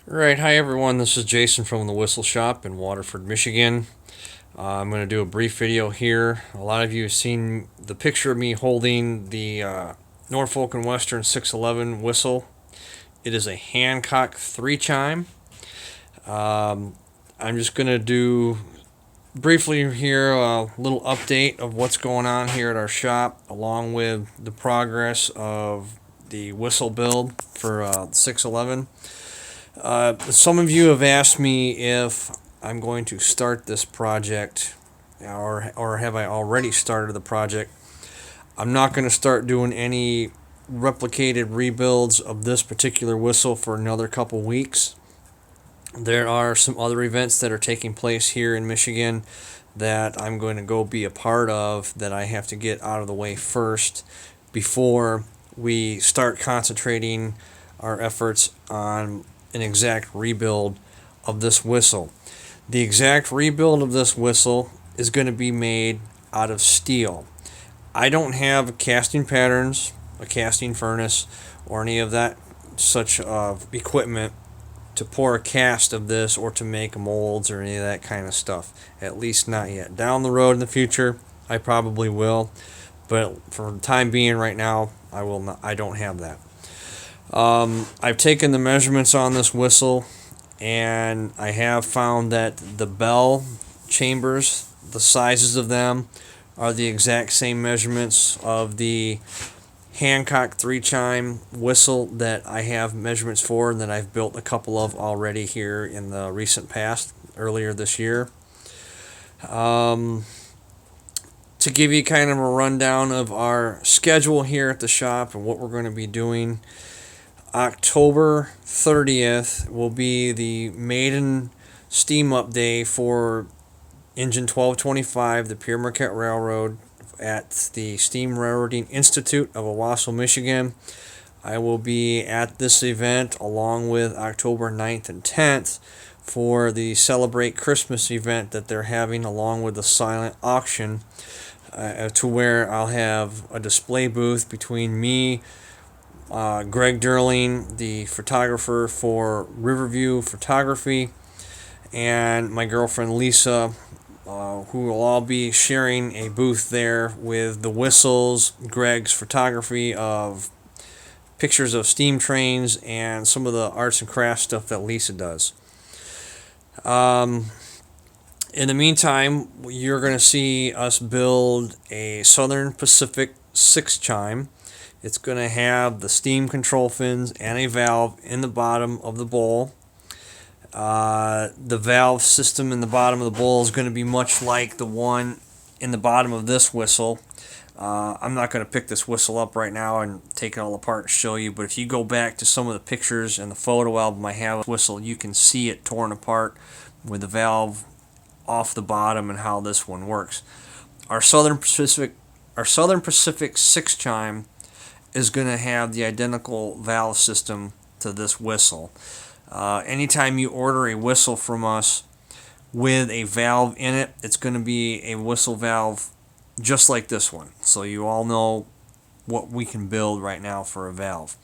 Right, hi everyone. This is Jason from the Whistle Shop in Waterford, Michigan. I'm going to do a brief video here. A lot of you have seen the picture of me holding the Norfolk and Western 611 whistle. It is a Hancock 3 chime. Um, I'm just going to do briefly here a little update of what's going on here at our shop, along with the progress of the whistle build for 611. Some of you have asked me if I'm going to start this project, or have I already started the project. I'm not going to start doing any replicated rebuilds of this particular whistle for another couple weeks. There are some other events that are taking place here in Michigan that I'm going to go be a part of that I have to get out of the way first before we start concentrating our efforts on an exact rebuild of this whistle. The exact rebuild of this whistle is going to be made out of steel. I don't have casting patterns, a casting furnace, or any of that such equipment to pour a cast of this or to make molds or any of that kind of stuff. At least not yet. Down the road in the future, I probably will, but for the time being, right now, I will not. I don't have that. I've taken the measurements on this whistle, and I have found that the bell chambers, the sizes of them, are the exact same measurements of the Hancock 3 chime whistle that I have measurements for and that I've built a couple of already here in the recent past, earlier this year. To give you kind of a rundown of our schedule here at the shop and what we're going to be doing, October 30th will be the maiden steam up day for engine 1225, the Pierre Marquette Railroad, at the Steam Railroading Institute of Owasso, Michigan. I will be at this event along with October 9th and 10th for the Celebrate Christmas event that they're having, along with the silent auction, to where I'll have a display booth between me, Greg Derling, the photographer for Riverview Photography, and my girlfriend Lisa, who will all be sharing a booth there with the whistles, Greg's photography of pictures of steam trains, and some of the arts and crafts stuff that Lisa does. Um, in the meantime, you're going to see us build a Southern Pacific 6 chime. It's going to have the steam control fins and a valve in the bottom of the bowl. The valve system in the bottom of the bowl is going to be much like the one in the bottom of this whistle. I'm not going to pick this whistle up right now and take it all apart and show you, but if you go back to some of the pictures and the photo album I have of the whistle, you can see it torn apart with the valve off the bottom and how this one works. Our Southern Pacific 6 chime is going to have the identical valve system to this whistle. Anytime you order a whistle from us with a valve in it, it's going to be a whistle valve just like this one. So you all know what we can build right now for a valve.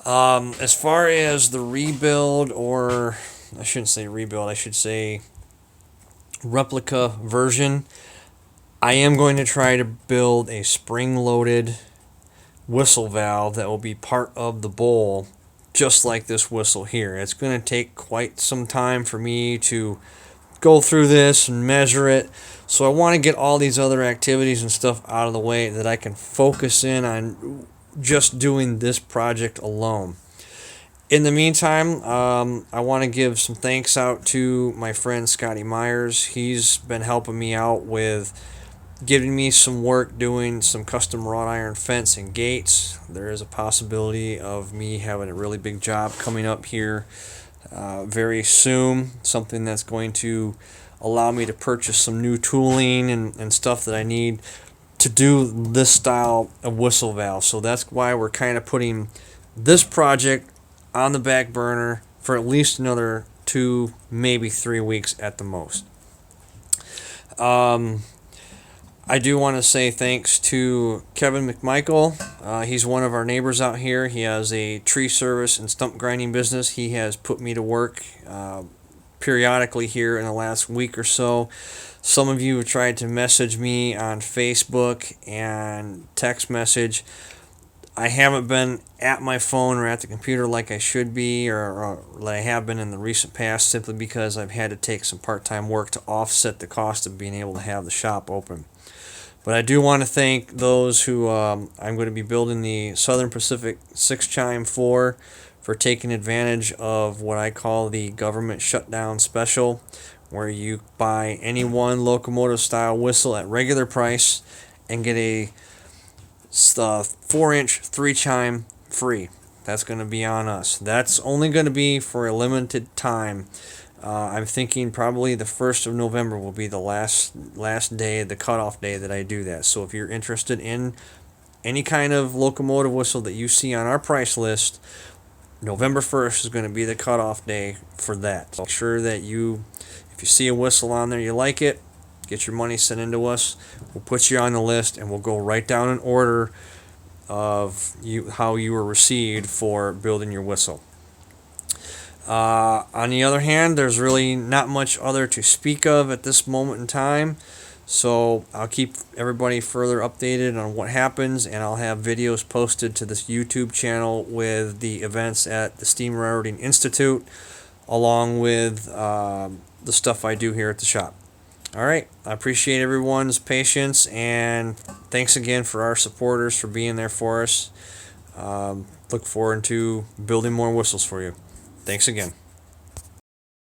As far as the rebuild, or I shouldn't say rebuild, I should say replica version, I am going to try to build a spring-loaded whistle valve that will be part of the bowl, just like this whistle here. It's going to take quite some time for me to go through this and measure it. So I want to get all these other activities and stuff out of the way that I can focus in on just doing this project alone. In the meantime, I want to give some thanks out to my friend Scotty Myers. He's been helping me out with giving me some work doing some custom wrought iron fence and gates. There is a possibility of me having a really big job coming up here very soon, something that's going to allow me to purchase some new tooling and stuff that I need to do this style of whistle valve. So that's why we're kind of putting this project on the back burner for at least another 2, maybe 3 weeks at the most. I do want to say thanks to Kevin McMichael. He's one of our neighbors out here. He has a tree service and stump grinding business. He has put me to work periodically here in the last week or so. Some of you have tried to message me on Facebook and text message. I haven't been at my phone or at the computer like I should be, or like I have been in the recent past, simply because I've had to take some part-time work to offset the cost of being able to have the shop open. But I do want to thank those who I'm going to be building the Southern Pacific 6-chime for taking advantage of what I call the government shutdown special, where you buy any one locomotive style whistle at regular price and get a 4-inch 3-chime free. That's going to be on us. That's only going to be for a limited time. I'm thinking probably the 1st of November will be the last day, the cutoff day that I do that. So if you're interested in any kind of locomotive whistle that you see on our price list, November 1st is going to be the cutoff day for that. So make sure that if you see a whistle on there, you like it, get your money sent into us. We'll put you on the list, and we'll go right down in order of how you were received for building your whistle. On the other hand, there's really not much other to speak of at this moment in time. So I'll keep everybody further updated on what happens, and I'll have videos posted to this YouTube channel with the events at the Steam Railroading Institute, along with the stuff I do here at the shop. All right, I appreciate everyone's patience, and thanks again for our supporters for being there for us. Look forward to building more whistles for you. Thanks again.